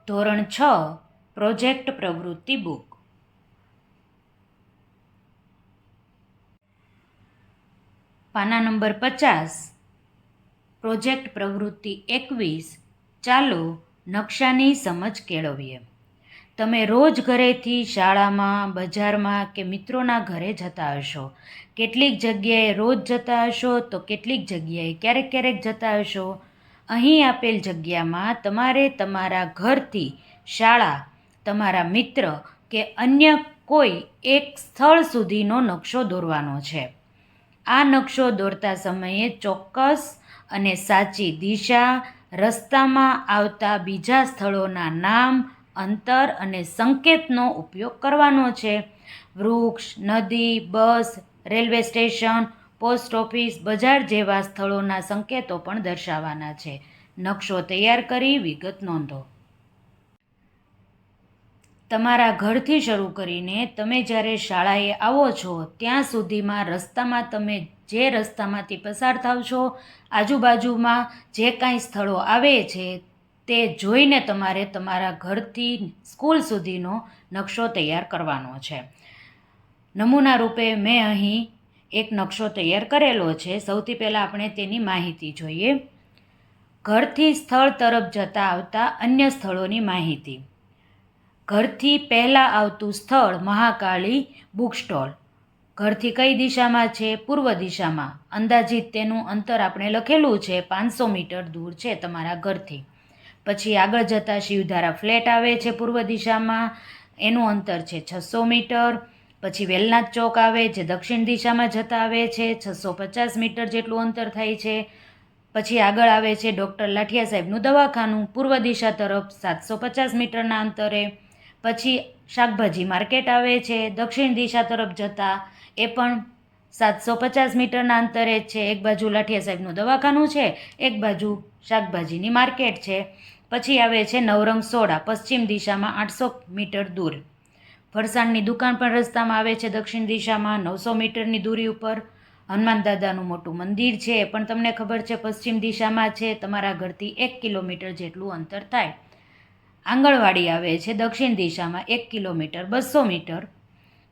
ધોરણ 6 પ્રોજેક્ટ પ્રવૃત્તિ બુક. પાના નંબર 50. પ્રોજેક્ટ પ્રવૃત્તિ 21. ચાલો નકશાની સમજ કેળવીએ. તમે રોજ ઘરેથી શાળામાં, બજારમાં કે મિત્રોના ઘરે જતા હશો. કેટલીક જગ્યાએ રોજ જતા હશો તો કેટલીક જગ્યાએ ક્યારેક ક્યારેક જતા હશો. અહીં આપેલ જગ્યામાં તમારે તમારા ઘરથી શાળા, તમારા મિત્ર કે અન્ય કોઈ એક સ્થળ સુધીનો નકશો દોરવાનો છે. આ નકશો દોરતા સમયે ચોક્કસ અને સાચી દિશા, રસ્તામાં આવતા બીજા સ્થળોના નામ, અંતર અને સંકેતનો ઉપયોગ કરવાનો છે. વૃક્ષ, નદી, બસ, રેલવે સ્ટેશન, પોસ્ટ ઓફિસ, બજાર જેવા સ્થળોના સંકેતો પણ દર્શાવવાના છે. નકશો તૈયાર કરી વિગત નોંધો. તમારા ઘરથી શરૂ કરીને તમે જ્યારે શાળાએ આવો છો ત્યાં સુધીમાં રસ્તામાં તમે જે રસ્તામાંથી પસાર થાવ છો, આજુબાજુમાં જે કાંઈ સ્થળો આવે છે તે જોઈને તમારે તમારા ઘરથી સ્કૂલ સુધીનો નકશો તૈયાર કરવાનો છે. નમૂના રૂપે મેં અહીં એક નકશો તૈયાર કરેલો છે. સૌથી પહેલાં આપણે તેની માહિતી જોઈએ. ઘરથી સ્થળ તરફ જતા આવતા અન્ય સ્થળોની માહિતી. ઘરથી પહેલાં આવતું સ્થળ મહાકાળી બુક સ્ટોલ. ઘરથી કઈ દિશામાં છે? પૂર્વ દિશામાં. અંદાજિત તેનું અંતર આપણે લખેલું છે 500 મીટર દૂર છે તમારા ઘરથી. પછી આગળ જતાં શિવધારા ફ્લેટ આવે છે પૂર્વ દિશામાં, એનું અંતર છે 600 મીટર. પછી વેલનાથ ચોક આવે જે દક્ષિણ દિશામાં જતા આવે છે, 650 મીટર જેટલું અંતર થાય છે. પછી આગળ આવે છે ડૉક્ટર લાઠિયા સાહેબનું દવાખાનું પૂર્વ દિશા તરફ 750 મીટરના અંતરે. પછી શાકભાજી માર્કેટ આવે છે દક્ષિણ દિશા તરફ જતાં, એ પણ 750 મીટરના અંતરે છે. એક બાજુ લાઠિયા સાહેબનું દવાખાનું છે, એક બાજુ શાકભાજીની માર્કેટ છે. પછી આવે છે નવરંગ સોડા પશ્ચિમ દિશામાં 800 મીટર દૂર. ફરસાણની દુકાન પણ રસ્તામાં આવે છે દક્ષિણ દિશામાં 900 મીટરની દૂરી ઉપર. હનુમાન દાદાનું મોટું મંદિર છે એ પણ તમને ખબર છે પશ્ચિમ દિશામાં છે. તમારા ઘરથી 1 કિલોમીટર જેટલું અંતર થાય. આંગણવાડી આવે છે દક્ષિણ દિશામાં 1 કિલોમીટર 200 મીટર.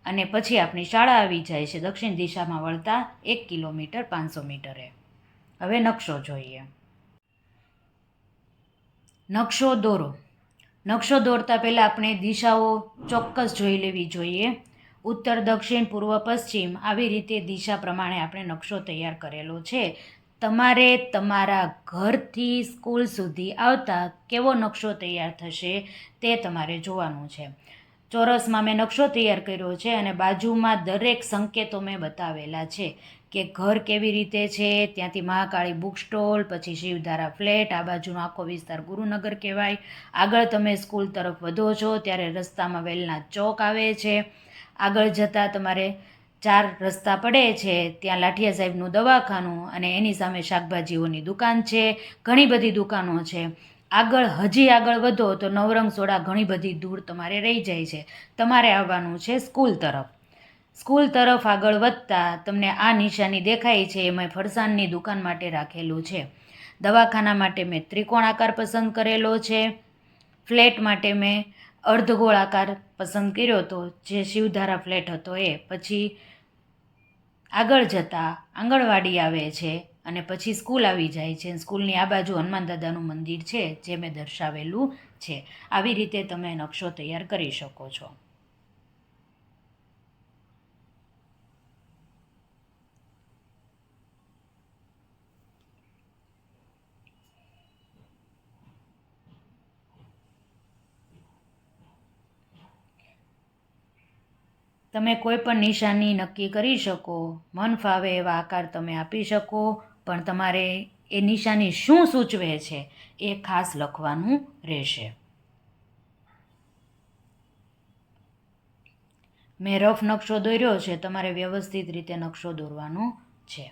અને પછી આપણી શાળા આવી જાય છે દક્ષિણ દિશામાં વળતા 1 કિલોમીટર 500 મીટરે. હવે નકશો જોઈએ. નકશો દોરો. નકશો દોરતા પહેલાં આપણે દિશાઓ ચોક્કસ જોઈ લેવી જોઈએ. ઉત્તર, દક્ષિણ, પૂર્વ, પશ્ચિમ આવી રીતે દિશા પ્રમાણે આપણે નકશો તૈયાર કરેલો છે. તમારે તમારા ઘરથી સ્કૂલ સુધી આવતા કેવો નકશો તૈયાર થશે તે તમારે જોવાનું છે. ચોરસમાં મેં નકશો તૈયાર કર્યો છે અને બાજુમાં દરેક સંકેતો મેં બતાવેલા છે કે ઘર કેવી રીતે છે, ત્યાંથી મહાકાળી બુક સ્ટોલ, પછી શિવધારા ફ્લેટ, આ બાજુનો આખો વિસ્તાર ગુરુનગર કહેવાય. આગળ તમે સ્કૂલ તરફ વધો છો ત્યારે રસ્તામાં વેલનાથ ચોક આવે છે. આગળ જતાં તમારે 4 રસ્તા પડે છે ત્યાં લાઠિયા સાહેબનું દવાખાનું અને એની સામે શાકભાજીઓની દુકાન છે. ઘણી બધી દુકાનો છે. હજી આગળ વધો તો નવરંગ સોડા ઘણી બધી દૂર તમારે રહી જાય છે. તમારે આવવાનું છે સ્કૂલ તરફ. સ્કૂલ તરફ આગળ વધતાં તમને આ નિશાની દેખાય છે એમાં ફરસાણની દુકાન માટે રાખેલું છે. દવાખાના માટે મેં ત્રિકોણ આકાર પસંદ કરેલો છે. ફ્લેટ માટે મેં અર્ધગોળ આકાર પસંદ કર્યો હતો જે શિવધારા ફ્લેટ હતો એ. પછી આગળ જતાં આંગણવાડી આવે છે અને પછી સ્કૂલ આવી જાય છે. સ્કૂલની આ બાજુ હનુમાન દાદાનું મંદિર છે જે મેં દર્શાવેલું છે. આવી રીતે તમે નકશો તૈયાર કરી શકો છો. તમે કોઈ પણ નિશાની નક્કી કરી શકો, મન ફાવે એવા આકાર તમે આપી શકો, પણ તમારે એ નિશાની શું સૂચવે છે એ ખાસ લખવાનું રહેશે. મેં રફ નકશો દોર્યો છે, તમારે વ્યવસ્થિત રીતે નકશો દોરવાનો છે.